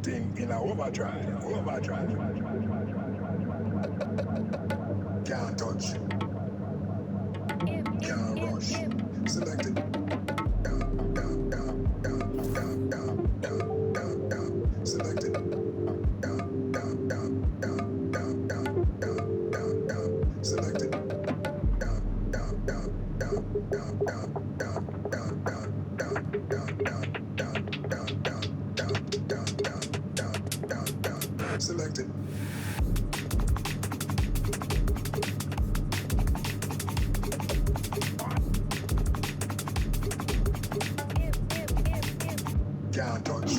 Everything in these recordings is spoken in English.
thing in a overdrive, overdrive. Can't touch, can't rush. Selected. Down, down, down, down, down, down, down, down, down. Selected. Down, down, down, down, down, down, down, down, down. Selected. Down, down, down, down, down, down, down, down, down, down, down, down, down, down, down, down, down, down, down, down. Selected. Can't touch.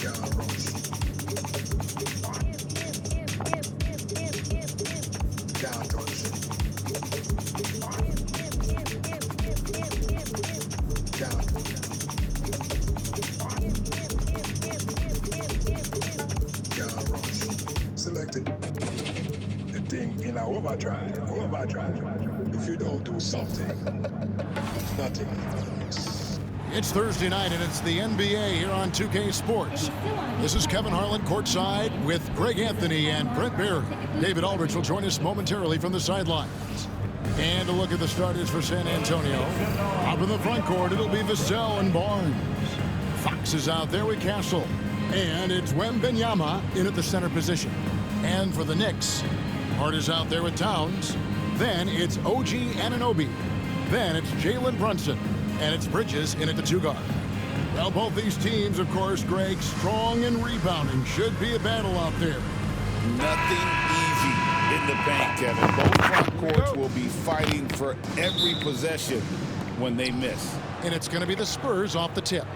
Can't rush. Can't touch. Can't rush. Selected. The thing in a overdrive, overdrive. If you don't do something, nothing. It's Thursday night, and it's the NBA here on 2K Sports. This is Kevin Harlan courtside with Greg Anthony and Brent Barry. David Aldridge will join us momentarily from the sidelines. And a look at the starters for San Antonio. Up in the front court, it'll be Vassell and Barnes. Fox is out there with Castle. And it's Wembanyama in at the center position. And for the Knicks, Hart is out there with Towns. Then it's OG Anunoby. Then it's Jalen Brunson. And it's Bridges in at the 2 guard. Well, both these teams, of course, Greg, strong and rebounding. Should be a battle out there. Nothing easy in the paint, Kevin. Both front courts will be fighting for every possession when they miss. And it's going to be the Spurs off the tip.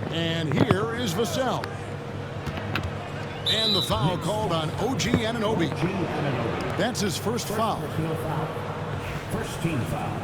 And here is Vassell. And the foul called on OG Anunoby. That's his first foul. First team foul.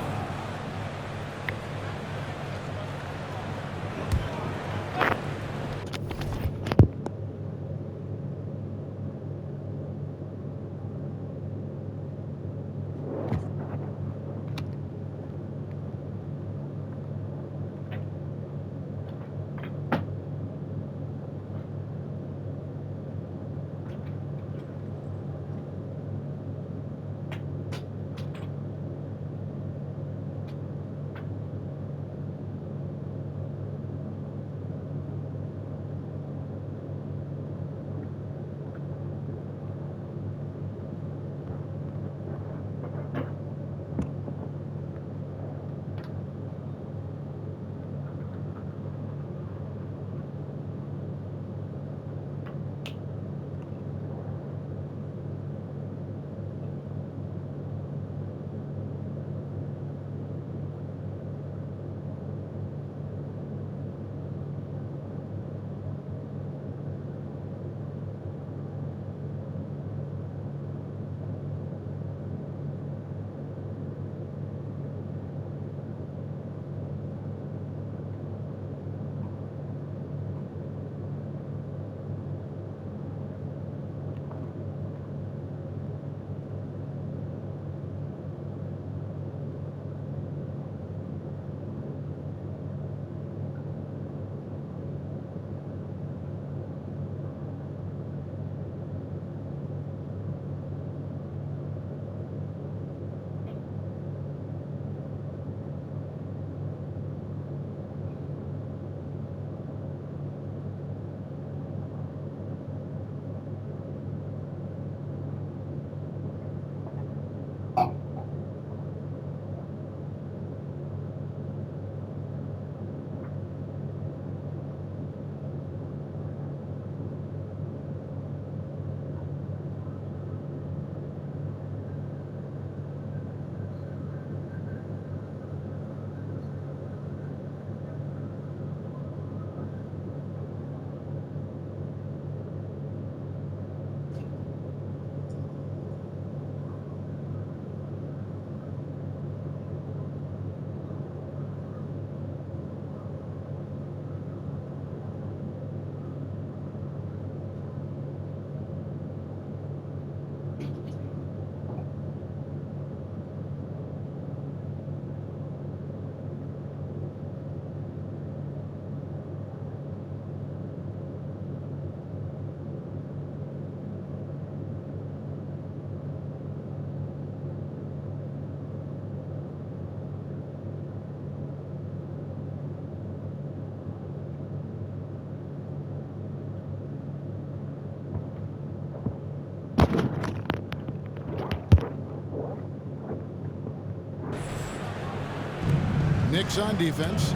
Knicks on defense.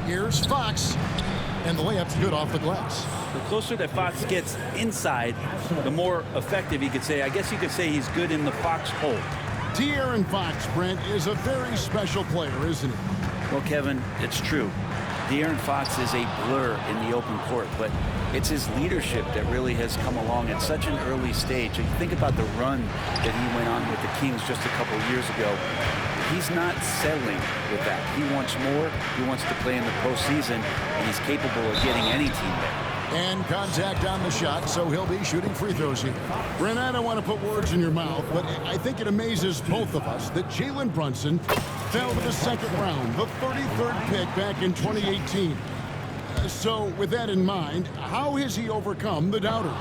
Here's Fox. And the layup's good off the glass. The closer that Fox gets inside, the more effective he could say. I guess you could say he's good in the Fox hole. De'Aaron Fox, Brent, is a very special player, isn't he? Well, Kevin, it's true. De'Aaron Fox is a blur in the open court, but it's his leadership that really has come along at such an early stage. And think about the run that he went on with the Kings just a couple years ago. He's not settling with that. He wants more. He wants to play in the postseason, and he's capable of getting any team there. And contact on the shot, so he'll be shooting free throws here. Brent, I don't want to put words in your mouth, but I think it amazes both of us that Jalen Brunson fell to the second round, the 33rd pick back in 2018. So with that in mind, how has he overcome the doubters?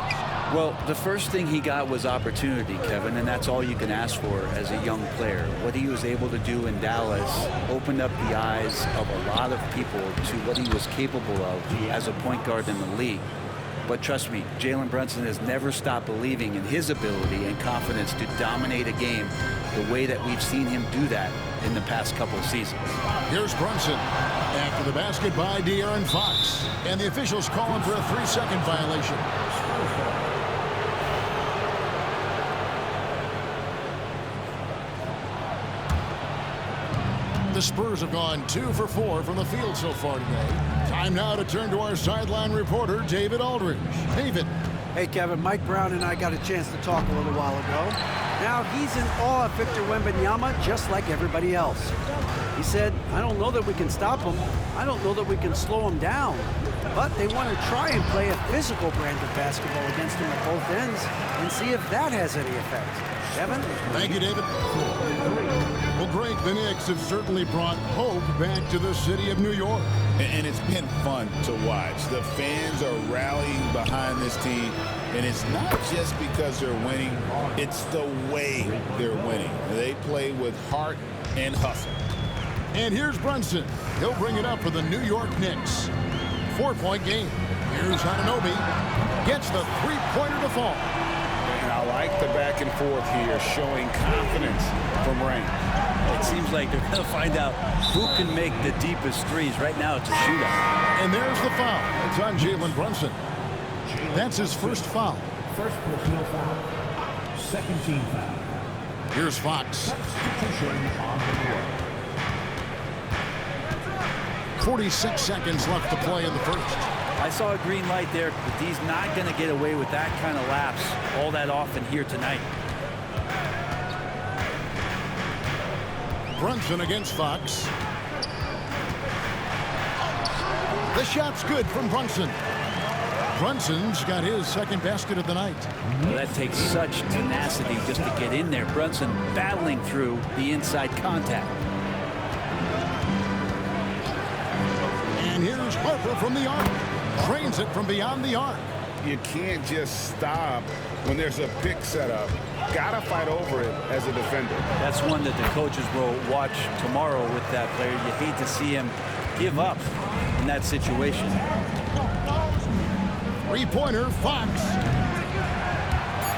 Well, the first thing he got was opportunity, Kevin, and that's all you can ask for as a young player. What he was able to do in Dallas opened up the eyes of a lot of people to what he was capable of as a point guard in the league. But trust me, Jalen Brunson has never stopped believing in his ability and confidence to dominate a game the way that we've seen him do that in the past couple of seasons. Here's Brunson after the basket by De'Aaron Fox. And the officials call him for a 3-second violation. The Spurs have gone 2 for 4 from the field so far today. Time now to turn to our sideline reporter, David Aldridge. David. Hey, Kevin, Mike Brown and I got a chance to talk a little while ago. Now he's in awe of Victor Wembanyama just like everybody else. He said, I don't know that we can stop him. I don't know that we can slow him down. But they want to try and play a physical brand of basketball against him at both ends and see if that has any effect. Kevin? Thank you, David. Well, Greg, the Knicks have certainly brought hope back to the city of New York. And it's been fun to watch. The fans are rallying behind this team, and it's not just because they're winning, it's the way they're winning. They play with heart and hustle. And here's Brunson. He'll bring it up for the New York Knicks. 4-point game. Here's Anunoby. Gets the three-pointer to fall. And I like the back and forth here, showing confidence from Rain. It seems like they're going to find out who can make the deepest threes. Right now, it's a shootout. And there's the foul. It's on Jalen Brunson. That's his first foul. First personal foul. Second team foul. Here's Fox. Substitution on the board. 46 seconds left to play in the first. I saw a green light there, but he's not going to get away with that kind of lapse all that often here tonight. Brunson against Fox. The shot's good from Brunson. Brunson's got his second basket of the night. Well, that takes such tenacity just to get in there. Brunson battling through the inside contact. And here's Harper from the arc. Drains it from beyond the arc. You can't just stop when there's a pick set up. Gotta fight over it as a defender. That's one that the coaches will watch tomorrow with that player. You hate to see him give up in that situation. Three-pointer, Fox.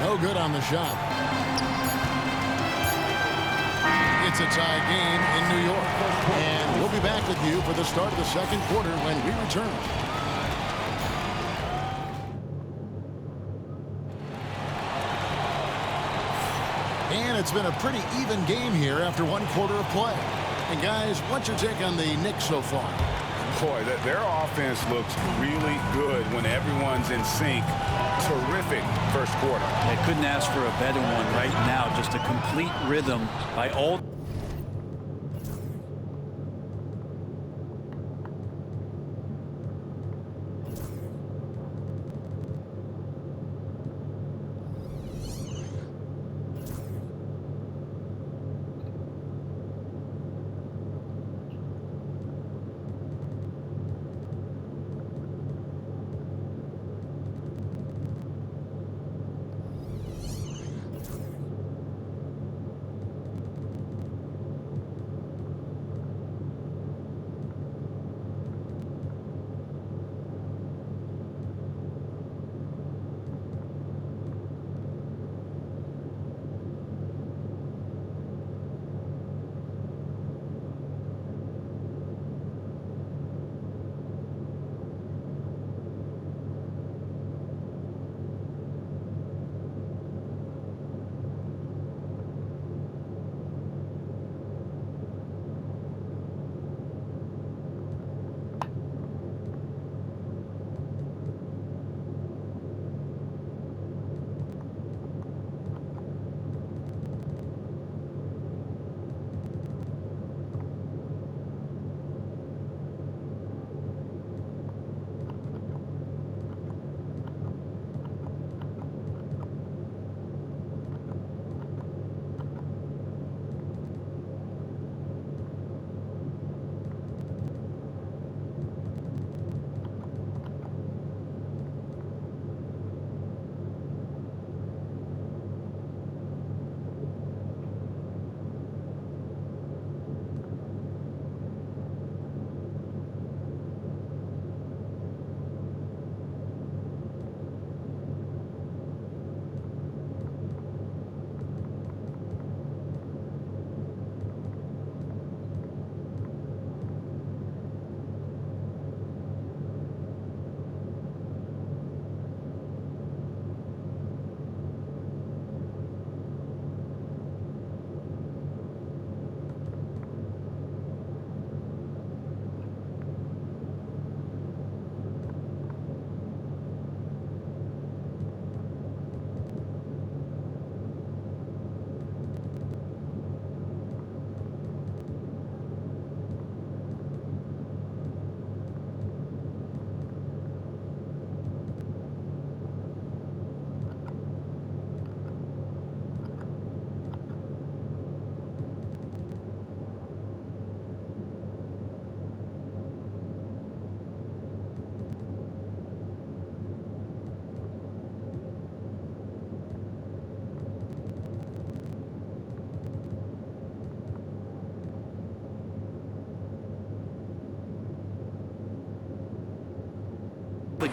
No good on the shot. It's a tie game in New York. And we'll be back with you for the start of the second quarter when we return. And it's been a pretty even game here after one quarter of play. And guys, what's your take on the Knicks so far? Boy, their offense looks really good when everyone's in sync. Terrific first quarter. They couldn't ask for a better one right now. Just a complete rhythm by all.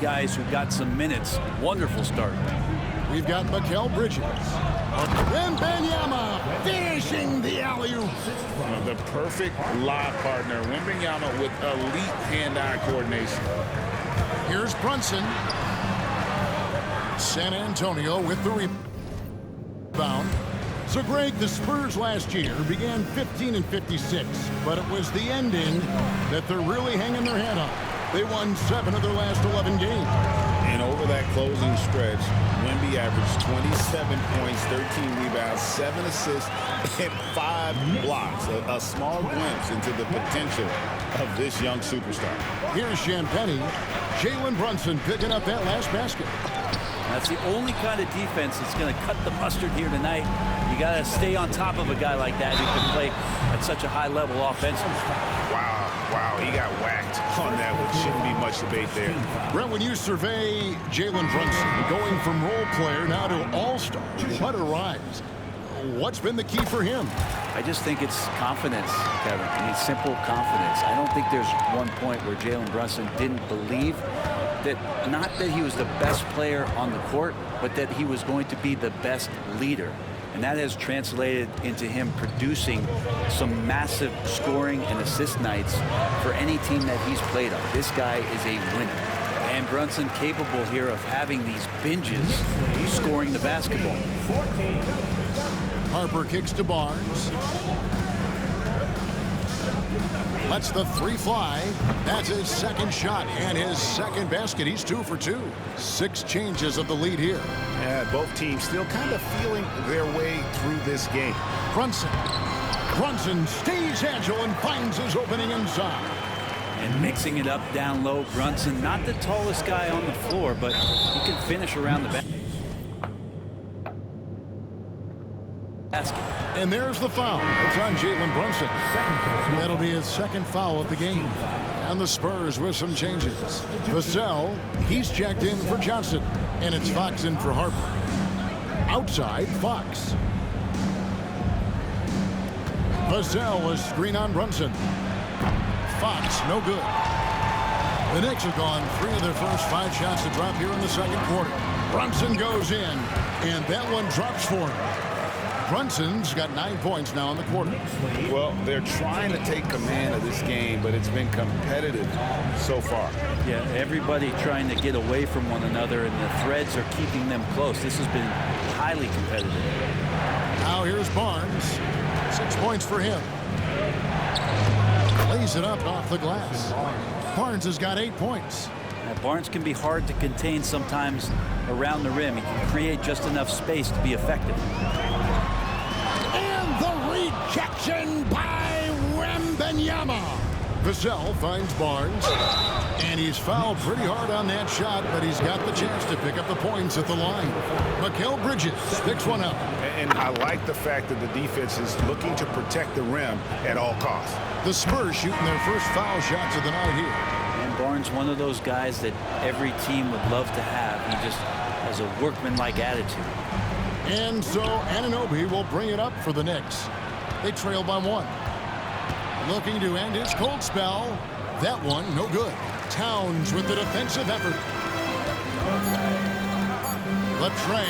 guys who got some minutes. Wonderful start. We've got Mikal Bridges. Wembanyama finishing the alley-oop. The perfect lob partner. Wembanyama with elite hand-eye coordination. Here's Brunson. San Antonio with the rebound. So, Greg, the Spurs last year began 15-56, but it was the ending that they're really hanging their head on. They won 7 of their last 11 games. And over that closing stretch, Wemby averaged 27 points, 13 rebounds, 7 assists, and 5 blocks. A small glimpse into the potential of this young superstar. Here's Champagnie. Jalen Brunson picking up that last basket. That's the only kind of defense that's going to cut the mustard here tonight. You got to stay on top of a guy like that who can play at such a high level offensively. Wow, he got whacked on that one. Shouldn't be much debate there. Brett, when you survey Jalen Brunson going from role player now to all-star, what a rise. What's been the key for him? I just think it's confidence, Kevin. I mean, simple confidence. I don't think there's one point where Jalen Brunson didn't believe that, not that he was the best player on the court, but that he was going to be the best leader. And that has translated into him producing some massive scoring and assist nights for any team that he's played on. This guy is a winner. And Brunson capable here of having these binges, scoring the basketball. Harper kicks to Barnes. Lets the 3 fly. That's his second shot and his second basket. He's 2 for 2. 6 changes of the lead here. Yeah, both teams still kind of feeling their way through this game. Brunson. Brunson stays agile and finds his opening inside. And mixing it up down low, Brunson, not the tallest guy on the floor, but he can finish around the basket. And there's the foul. It's on Jalen Brunson. That'll be his second foul of the game. And the Spurs with some changes. Vassell, he's checked in for Johnson. And it's Fox in for Harper. Outside, Fox. Vassell, a screen on Brunson. Fox, no good. The Knicks have gone 3 of their first 5 shots to drop here in the second quarter. Brunson goes in, and that one drops for him. Brunson's got 9 points now in the quarter. Well, they're trying to take command of this game, but it's been competitive so far. Yeah, everybody trying to get away from one another, and the threads are keeping them close. This has been highly competitive. Now here's Barnes. 6 points for him. Lays it up off the glass. Barnes has got 8 points. Now, Barnes can be hard to contain sometimes around the rim. He can create just enough space to be effective. And the rejection by Wembanyama. Vassell finds Barnes. And he's fouled pretty hard on that shot, but he's got the chance to pick up the points at the line. Mikal Bridges picks one up. And I like the fact that the defense is looking to protect the rim at all costs. The Spurs shooting their first foul shots of the night here. And Barnes, one of those guys that every team would love to have. He just has a workmanlike attitude. And so Anunoby will bring it up for the Knicks. They trail by 1. Looking to end his cold spell. That one, no good. Towns with the defensive effort. Latrey.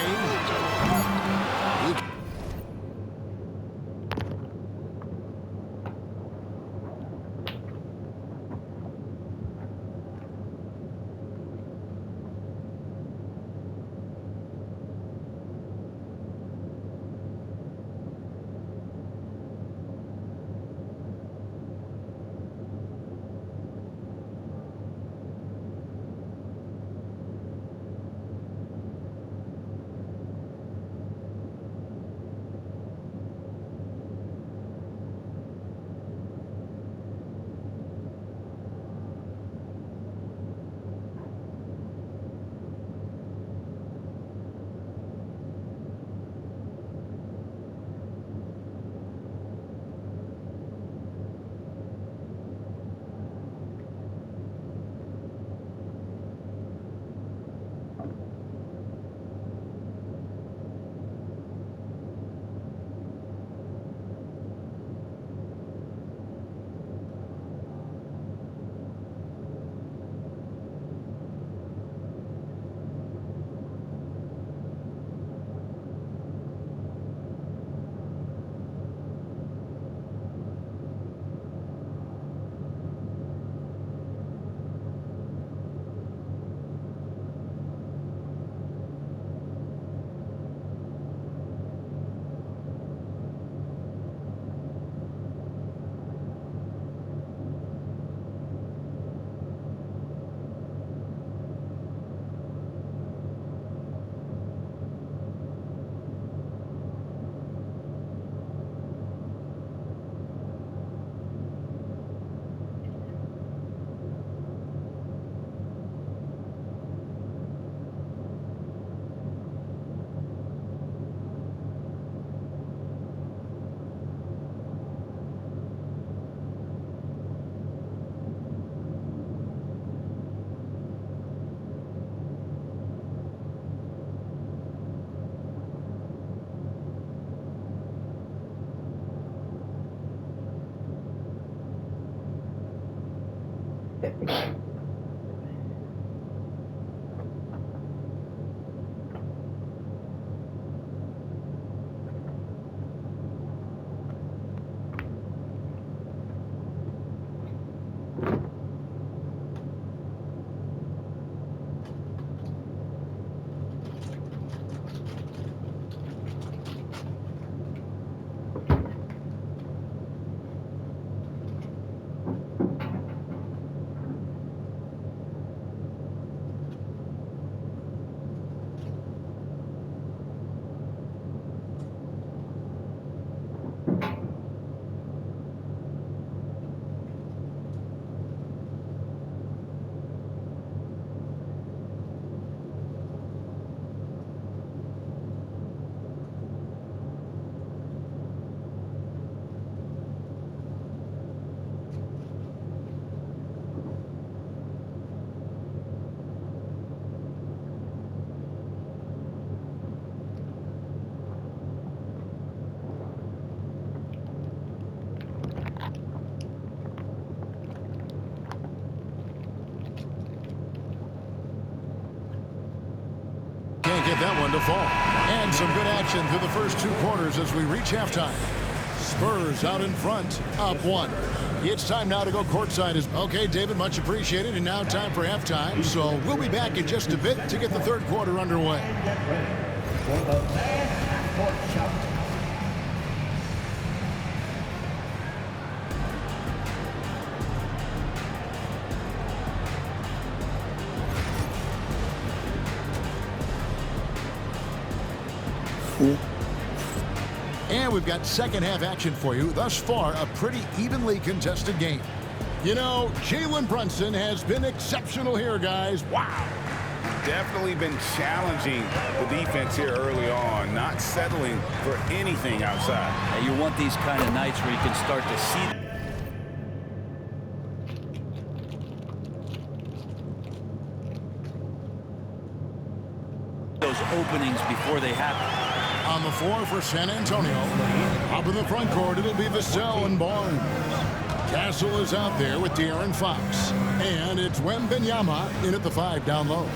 Can't get that one to fall. And some good action through the first 2 quarters as we reach halftime. Spurs out in front, up 1. It's time now to go courtside. Okay, David, much appreciated. And now time for halftime. So we'll be back in just a bit to get the 3rd quarter underway. For the last court shot. And we've got second half action for you. Thus far, a pretty evenly contested game. You know, Jalen Brunson has been exceptional here, guys. Wow. Definitely been challenging the defense here early on, not settling for anything outside. And you want these kind of nights where you can start to see those openings before they happen. On the floor for San Antonio. Up in the front court, it'll be Vassell and Barnes. Castle is out there with De'Aaron Fox. And it's Wembanyama in at the 5 down low.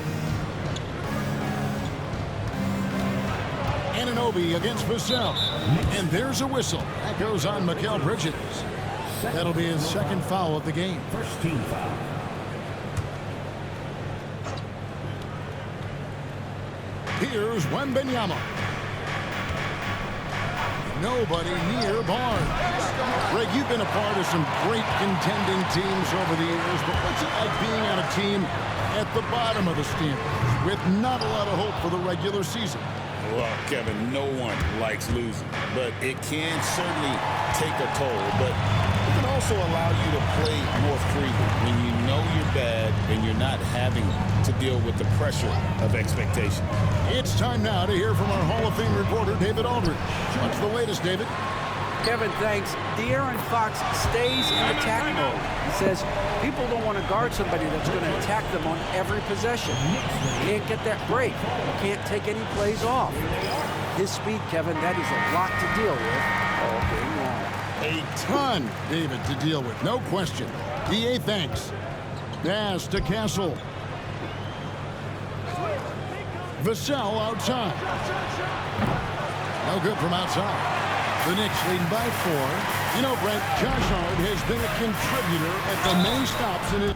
Anunoby against Vassell. And there's a whistle. That goes on Mikal Bridges. That'll be his 2nd foul of the game. First team foul. Here's Wembanyama. Nobody near Barnes. Greg, you've been a part of some great contending teams over the years, but what's it like being on a team at the bottom of the standings with not a lot of hope for the regular season? Well, Kevin, no one likes losing, but it can certainly take a toll. But it can also allow you to play more freely when you know you're bad and you're not having to deal with the pressure of expectation. It's time now to hear from our Hall of Fame reporter, David Aldridge. What's the latest, David? Kevin, thanks. De'Aaron Fox stays in attack mode. He says people don't want to guard somebody that's going to attack them on every possession. Can't get that break. Can't take any plays off. His speed, Kevin, that is a lot to deal with all game long. A ton, David, to deal with, no question. DA, thanks. Pass to Castle. Vassell outside. No good from outside. The Knicks leading by 4. You know, Brent, Josh Hart has been a contributor at the many stops in his...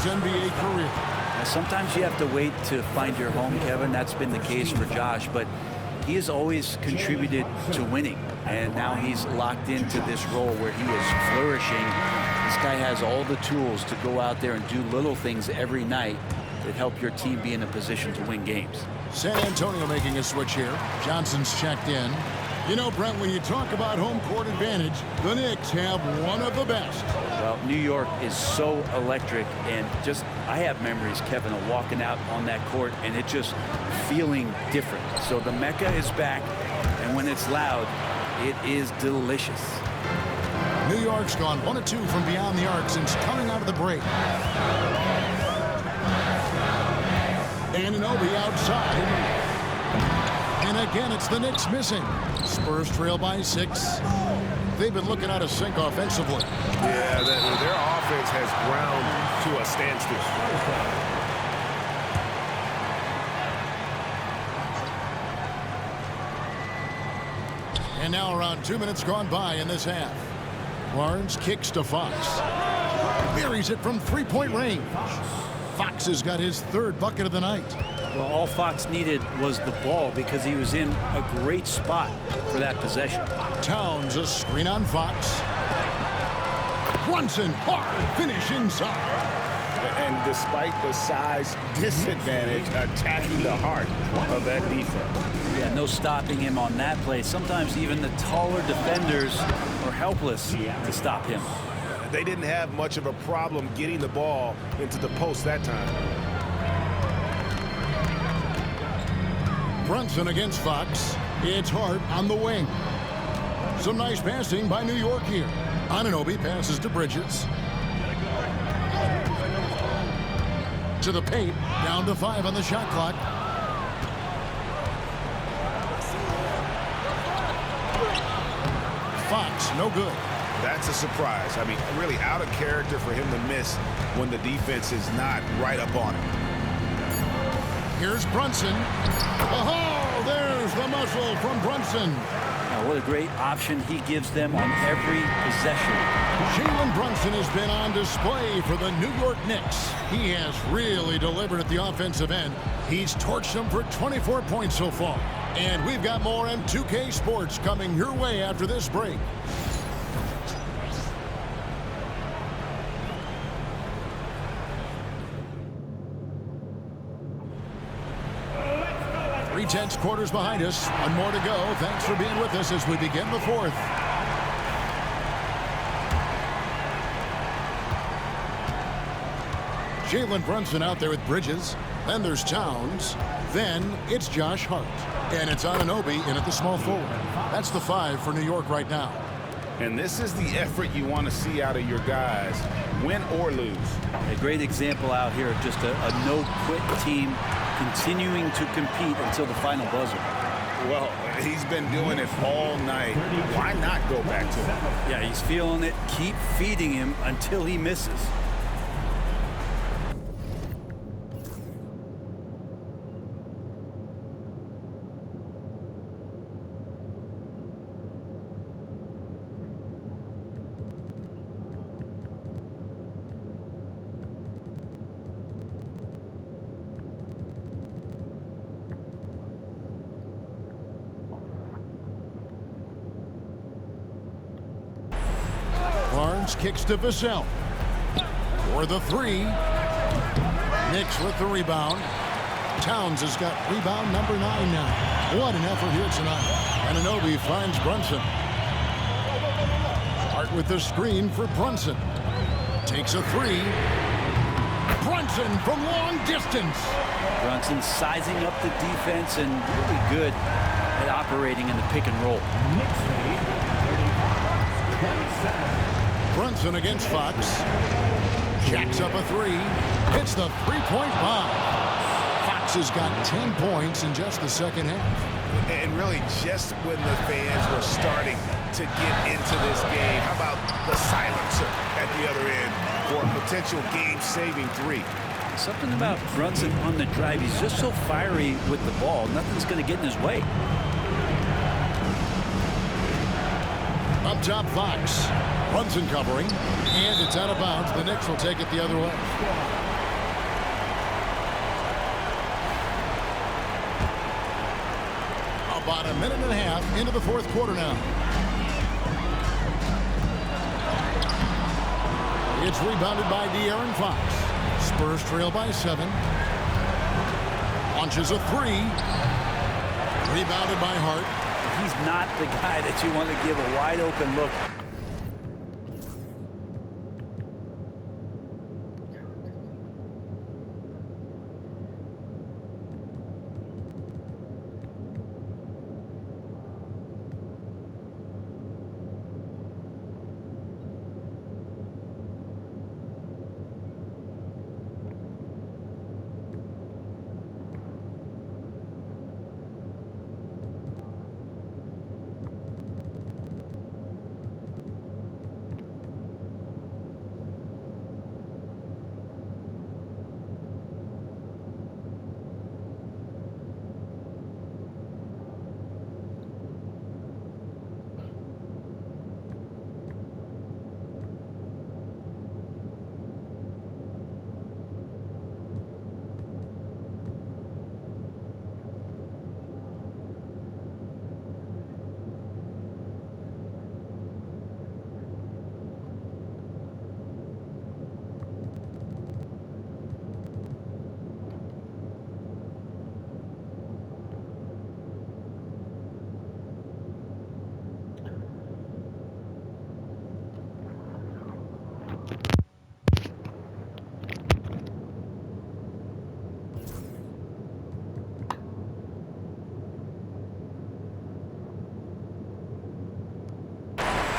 NBA career. Sometimes you have to wait to find your home, Kevin. That's been the case for Josh, but he has always contributed to winning, and now he's locked into this role where he is flourishing. This guy has all the tools to go out there and do little things every night that help your team be in a position to win games. San Antonio making a switch here. Johnson's checked in. You know, Brent, when you talk about home court advantage, the Knicks have one of the best. Well, New York is so electric, and just, I have memories, Kevin, of walking out on that court and it just feeling different. So the Mecca is back, and when it's loud, it is delicious. New York's gone 1 of 2 from beyond the arc since coming out of the break. Anunoby outside. And again, it's the Knicks missing. Spurs trail by 6. They've been looking out of sync offensively. Yeah, their offense has ground to a standstill. And now around 2 minutes gone by in this half. Barnes kicks to Fox. Buries it from three-point range. Fox has got his 3rd bucket of the night. Well, all Fox needed was the ball because he was in a great spot for that possession. Towns a screen on Fox. Brunson, hard finish inside. And despite the size disadvantage, attacking the heart of that defense. Yeah, no stopping him on that play. Sometimes even the taller defenders are helpless to stop him. They didn't have much of a problem getting the ball into the post that time. Brunson against Fox. It's Hart on the wing. Some nice passing by New York here. Anunoby passes to Bridges. To the paint. Down to 5 on the shot clock. Fox, no good. That's a surprise. I mean, really out of character for him to miss when the defense is not right up on him. Here's Brunson. Oh, there's the muscle from Brunson. Now, what a great option he gives them on every possession. Jalen Brunson has been on display for the New York Knicks. He has really delivered at the offensive end. He's torched them for 24 points so far. And we've got more M2K Sports coming your way after this break. Three-tenths quarters behind us. One more to go. Thanks for being with us as we begin the 4th. Jalen Brunson out there with Bridges. Then there's Towns. Then it's Josh Hart. And it's Anunoby in at the small forward. That's the 5 for New York right now. And this is the effort you want to see out of your guys, win or lose. A great example out here of just a no-quit team continuing to compete until the final buzzer. Well, he's been doing it all night. Why not go back to him? Yeah, he's feeling it. Keep feeding him until he misses. Barnes kicks to Vassell. For the 3. Knicks with the rebound. Towns has got rebound number 9 now. What an effort here tonight. Anunoby finds Brunson. Hart with the screen for Brunson. Takes a 3. Brunson from long distance. Brunson sizing up the defense and really good at operating in the pick and roll. Brunson against Fox. Jacks up a 3. Hits the three-point bomb. Fox has got 10 points in just the second half. And really just when the fans were starting to get into this game, how about the silencer at the other end for a potential game-saving 3? Something about Brunson on the drive. He's just so fiery with the ball. Nothing's going to get in his way. Up top, Fox. Brunson covering, and it's out of bounds. The Knicks will take it the other way. A About a minute and a half into the fourth quarter now. It's rebounded by De'Aaron Fox. Spurs trail by 7. Launches a 3. Rebounded by Hart. He's not the guy that you want to give a wide open look.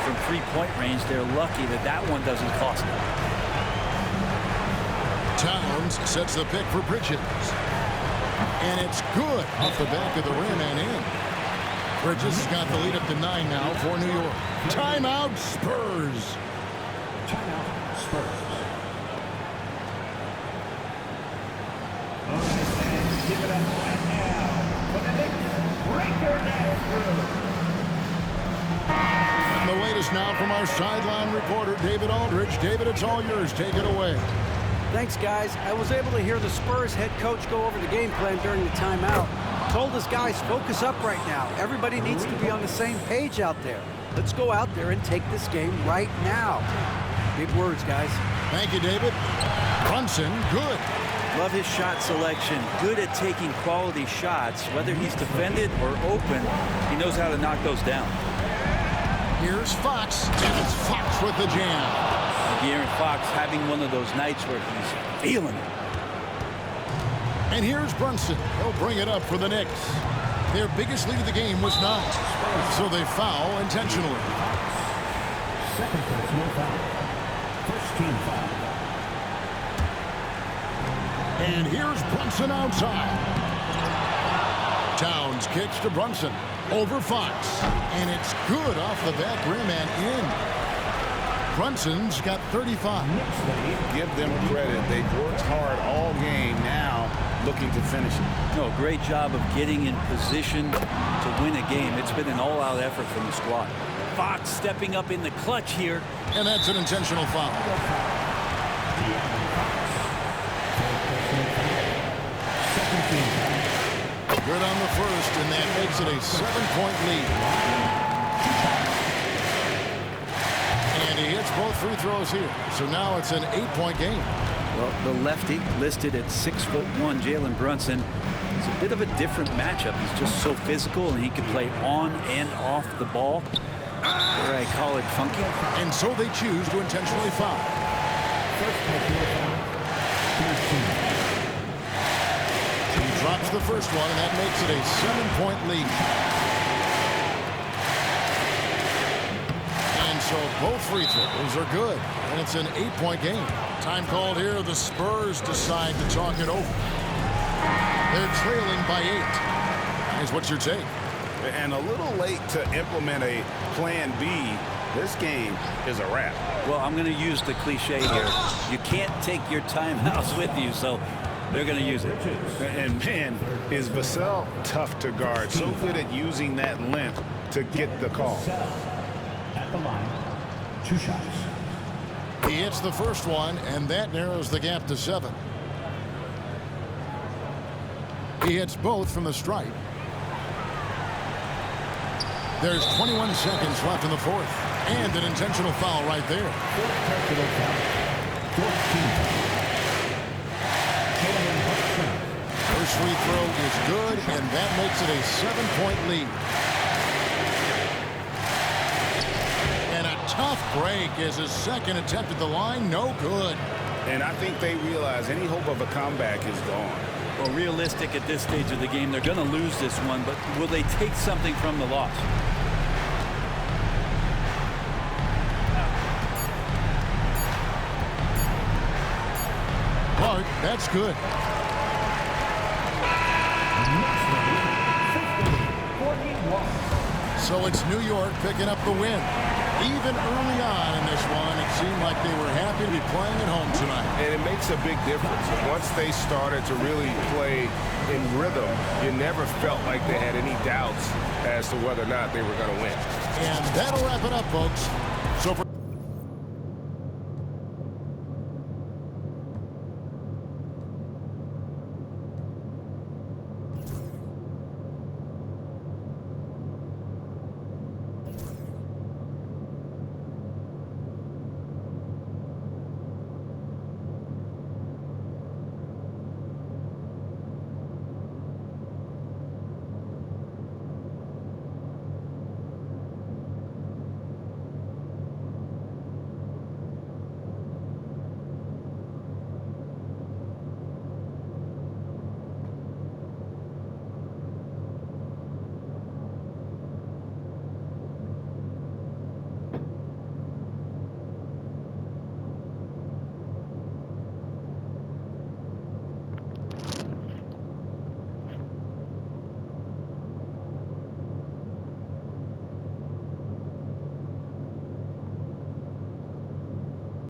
From three-point range, they're lucky that that one doesn't cost them. Towns sets the pick for Bridges. And it's good off the back of the rim and in. Bridges has got the lead up to 9 now for New York. Timeout, Spurs. Timeout, Spurs. Give it up right now for the Knicks. Break their neck through. And the latest now from our sideline reporter, David Aldridge. David, it's all yours. Take it away. Thanks, guys. I was able to hear the Spurs head coach go over the game plan during the timeout. Told his guys, focus up right now. Everybody needs to be on the same page out there. Let's go out there and take this game right now. Big words, guys. Thank you, David. Brunson, good. Love his shot selection. Good at taking quality shots. Whether he's defended or open, he knows how to knock those down. Here's Fox, and it's Fox with the jam. De'Aaron Fox having one of those nights where he's feeling it. And here's Brunson. He'll bring it up for the Knicks. Their biggest lead of the game was 9, so they foul intentionally. Second personal foul. First team foul. And here's Brunson outside. Towns kicks to Brunson. Over Fox. And it's good off the back rim and in. Brunson's got 35. Give them credit. They've worked hard all game, now looking to finish it. No, great job of getting in position to win a game. It's been an all-out effort from the squad. Fox stepping up in the clutch here. And that's an intentional foul. Second team foul. Good on the first, and that makes it a 7-point lead. And he hits both free throws here. So now it's an 8-point game. Well, the lefty listed at 6'1", Jalen Brunson. It's a bit of a different matchup. He's just so physical, and he can play on and off the ball. Or I call it funky. And so they choose to intentionally foul. First personal foul. He drops the first one, and that makes it a 7-point lead. And so both free throws are good, and it's an 8-point game. Time called here. The Spurs decide to talk it over. They're trailing by 8. Is what's your take? And a little late to implement a plan B. This game is a wrap. Well, I'm going to use the cliche here. You can't take your timeouts with you, so they're going to use it. And man, is Vassell tough to guard. So good at using that length to get the call. At the line, 2 shots. He hits the first one, and that narrows the gap to 7. He hits both from the stripe. There's 21 seconds left in the fourth. And an intentional foul right there. Intentional foul. 14. First free throw is good, and that makes it a 7-point lead. And a tough break as his second attempt at the line, no good. And I think they realize any hope of a comeback is gone. Well, realistic at this stage of the game, they're going to lose this one, but will they take something from the loss? Clark, that's good. So it's New York picking up the win. Even early on in this one, it seemed like they were happy to be playing at home tonight. And it makes a big difference. Once they started to really play in rhythm, you never felt like they had any doubts as to whether or not they were going to win. And that'll wrap it up, folks. So for